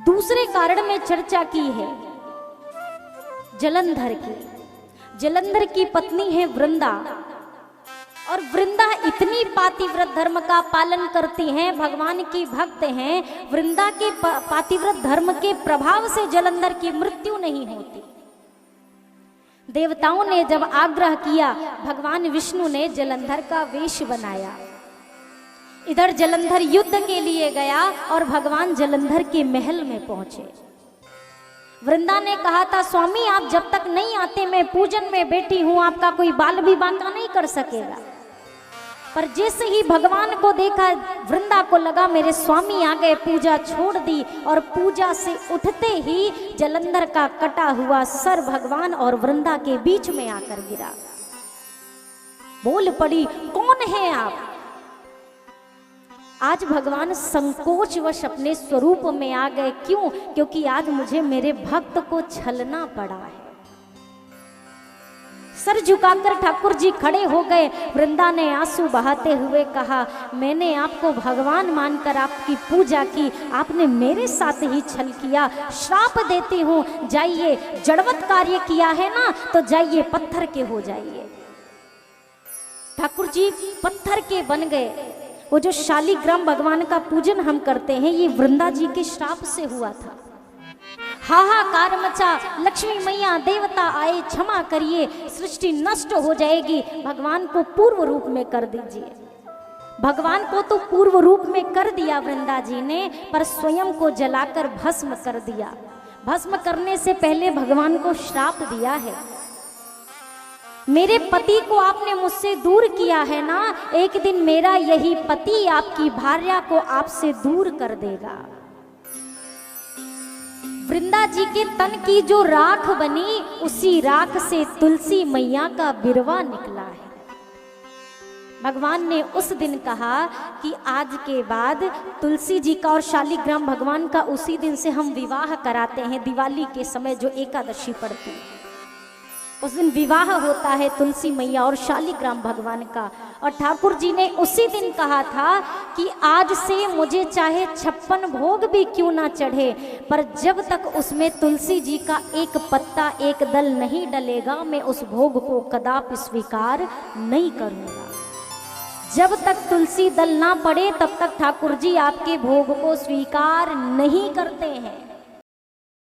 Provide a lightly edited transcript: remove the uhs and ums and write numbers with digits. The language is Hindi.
दूसरे कारण में चर्चा की है जलंधर की। जलंधर की पत्नी है वृंदा, और वृंदा इतनी पातिव्रत धर्म का पालन करती हैं, भगवान की भक्त हैं। वृंदा के पातिव्रत धर्म के प्रभाव से जलंधर की मृत्यु नहीं होती। देवताओं ने जब आग्रह किया, भगवान विष्णु ने जलंधर का वेश बनाया। इधर जलंधर युद्ध के लिए गया और भगवान जलंधर के महल में पहुंचे। वृंदा ने कहा था, स्वामी आप जब तक नहीं आते मैं पूजन में बैठी हूं, आपका कोई बाल भी बांका नहीं कर सकेगा। पर जैसे ही भगवान को देखा, वृंदा को लगा मेरे स्वामी आ गए, पूजा छोड़ दी, और पूजा से उठते ही जलंधर का कटा हुआ सर भगवान और वृंदा के बीच में आकर गिरा। बोल पड़ी, कौन है आप? आज भगवान संकोचवश अपने स्वरूप में आ गए। क्यों? क्योंकि आज मुझे मेरे भक्त को छलना पड़ा है। सर झुकाकर ठाकुर जी खड़े हो गए। वृंदा ने आंसू बहाते हुए कहा, मैंने आपको भगवान मानकर आपकी पूजा की, आपने मेरे साथ ही छल किया। श्राप देती हूँ, जाइए, जड़वत कार्य किया है ना, तो जाइए पत्थर के हो जाइए। ठाकुर जी पत्थर के बन गए। वो जो शालिग्राम भगवान का पूजन हम करते हैं, ये वृंदा जी के श्राप से हुआ था। हाहाकार मचा, लक्ष्मी मैया देवता आए, क्षमा करिए, सृष्टि नष्ट हो जाएगी, भगवान को पूर्व रूप में कर दीजिए। भगवान को तो पूर्व रूप में कर दिया वृंदा जी ने, पर स्वयं को जलाकर भस्म कर दिया। भस्म करने से पहले भगवान को श्राप दिया है, मेरे पति को आपने मुझसे दूर किया है ना, एक दिन मेरा यही पति आपकी भार्या को आपसे दूर कर देगा। वृंदा जी के तन की जो राख बनी, उसी राख से तुलसी मैया का बिरवा निकला है। भगवान ने उस दिन कहा कि आज के बाद तुलसी जी का और शालिग्राम भगवान का उसी दिन से हम विवाह कराते हैं। दिवाली के समय जो एकादशी पड़ती है, उस दिन विवाह होता है तुलसी मैया और शालिग्राम भगवान का। और ठाकुर जी ने उसी दिन कहा था कि आज से मुझे चाहे 56 भोग भी क्यों ना चढ़े, पर जब तक उसमें तुलसी जी का एक पत्ता एक दल नहीं डलेगा, मैं उस भोग को कदापि स्वीकार नहीं करूँगा। जब तक तुलसी दल ना पड़े, तब तक ठाकुर जी आपके भोग को स्वीकार नहीं करते हैं।